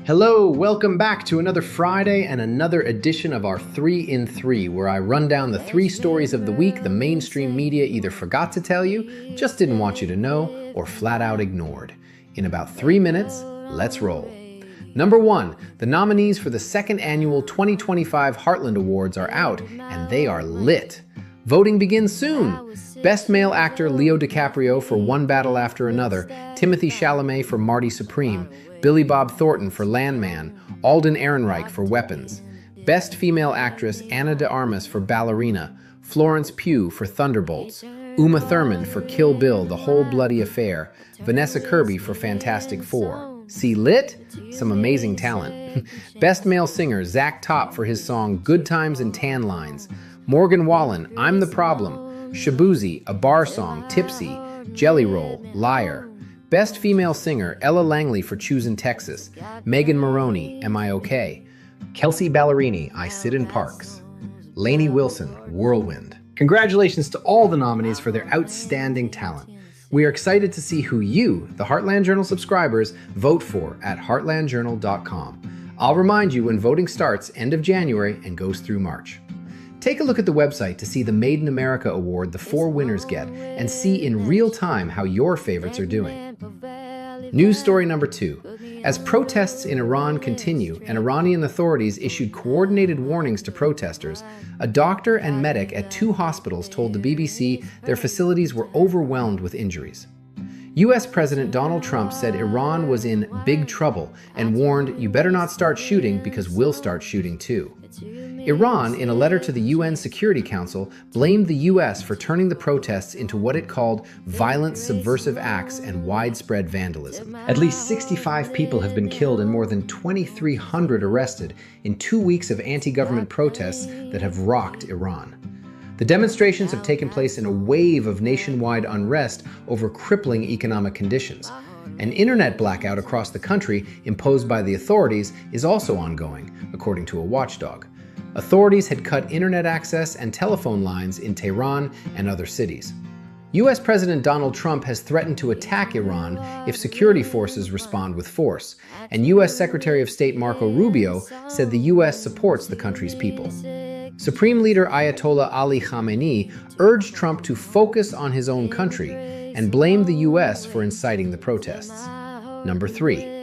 Hello, welcome back to another Friday and another edition of our 3 in 3, where I run down the 3 stories of the week the mainstream media either forgot to tell you, just didn't want you to know, or flat out ignored. In about 3 minutes, let's roll. Number 1, the nominees for the second annual 2025 Heartland Awards are out, and they are lit. Voting begins soon. Best Male Actor Leo DiCaprio for One Battle After Another, Timothée Chalamet for Marty Supreme, Billy Bob Thornton for Landman, Alden Ehrenreich for Weapons. Best Female Actress Ana de Armas for Ballerina, Florence Pugh for Thunderbolts, Uma Thurman for Kill Bill, The Whole Bloody Affair, Vanessa Kirby for Fantastic Four. See lit? Some amazing talent. Best Male Singer Zach Top for his song Good Times and Tan Lines, Morgan Wallen, I'm the Problem, Shabuzi, A Bar Song, Tipsy, Jelly Roll, Liar. Best Female Singer, Ella Langley for Choosin' Texas, Megan Moroney, Am I Okay? Kelsey Ballerini, I Sit in Parks, Lainey Wilson, Whirlwind. Congratulations to all the nominees for their outstanding talent. We are excited to see who you, the Heartland Journal subscribers, vote for at heartlandjournal.com. I'll remind you when voting starts end of January and goes through March. Take a look at the website to see the Made in America award the 4 winners get and see in real time how your favorites are doing. News story number 2. As protests in Iran continue and Iranian authorities issued coordinated warnings to protesters, a doctor and medic at 2 hospitals told the BBC their facilities were overwhelmed with injuries. U.S. President Donald Trump said Iran was in big trouble and warned, you better not start shooting because we'll start shooting too. Iran, in a letter to the UN Security Council, blamed the U.S. for turning the protests into what it called violent subversive acts and widespread vandalism. At least 65 people have been killed and more than 2,300 arrested in 2 weeks of anti-government protests that have rocked Iran. The demonstrations have taken place in a wave of nationwide unrest over crippling economic conditions. An internet blackout across the country imposed by the authorities is also ongoing, according to a watchdog. Authorities had cut internet access and telephone lines in Tehran and other cities. U.S. President Donald Trump has threatened to attack Iran if security forces respond with force, and U.S. Secretary of State Marco Rubio said the U.S. supports the country's people. Supreme Leader Ayatollah Ali Khamenei urged Trump to focus on his own country and blamed the U.S. for inciting the protests. Number 3.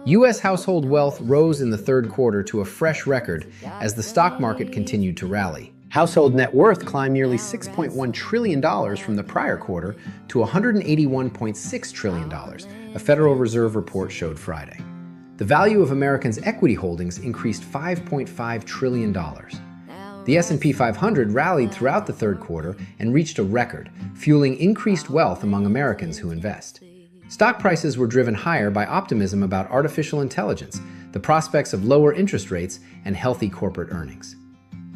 U.S. household wealth rose in the third quarter to a fresh record as the stock market continued to rally. Household net worth climbed nearly $6.1 trillion from the prior quarter to $181.6 trillion, a Federal Reserve report showed Friday. The value of Americans' equity holdings increased $5.5 trillion. The S&P 500 rallied throughout the third quarter and reached a record, fueling increased wealth among Americans who invest. Stock prices were driven higher by optimism about artificial intelligence, the prospects of lower interest rates, and healthy corporate earnings.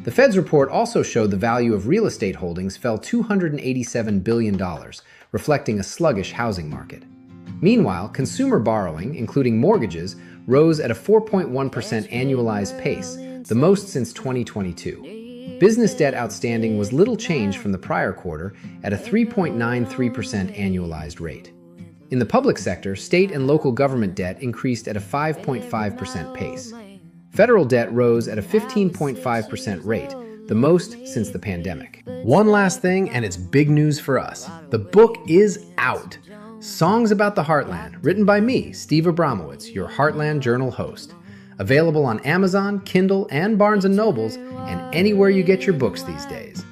The Fed's report also showed the value of real estate holdings fell $287 billion, reflecting a sluggish housing market. Meanwhile, consumer borrowing, including mortgages, rose at a 4.1% annualized pace, the most since 2022. Business debt outstanding was little changed from the prior quarter at a 3.93% annualized rate. In the public sector, state and local government debt increased at a 5.5% pace. Federal debt rose at a 15.5% rate, the most since the pandemic. One last thing, and it's big news for us. The book is out. Songs About the Heartland, written by me, Steve Abramowitz, your Heartland Journal host. Available on Amazon, Kindle, and Barnes & Nobles, and anywhere you get your books these days.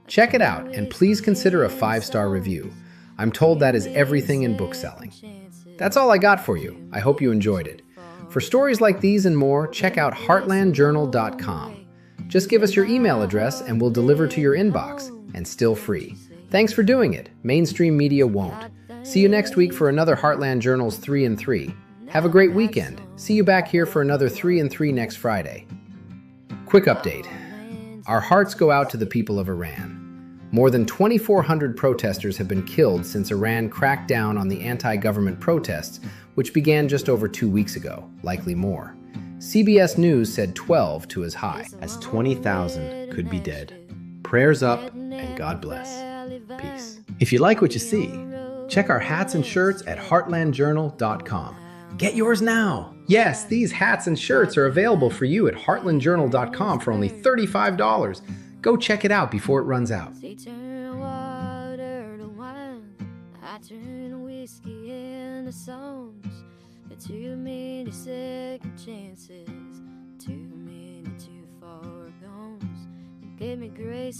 Check it out, and please consider a 5-star review. I'm told that is everything in book selling. That's all I got for you. I hope you enjoyed it. For stories like these and more, check out heartlandjournal.com. Just give us your email address and we'll deliver to your inbox, and still free. Thanks for doing it. Mainstream media won't. See you next week for another Heartland Journal's 3 in 3. Have a great weekend. See you back here for another 3 in 3 next Friday. Quick update. Our hearts go out to the people of Iran. More than 2,400 protesters have been killed since Iran cracked down on the anti-government protests, which began just over 2 weeks ago, likely more. CBS News said 12 to as high as 20,000 could be dead. Prayers up and God bless. Peace. If you like what you see, check our hats and shirts at heartlandjournal.com. Get yours now! Yes, these hats and shirts are available for you at heartlandjournal.com for only $35. Go check it out before it runs out. They turn water to wine. I turn whiskey into songs. Too many second chances, too many too far gones. Give me grace.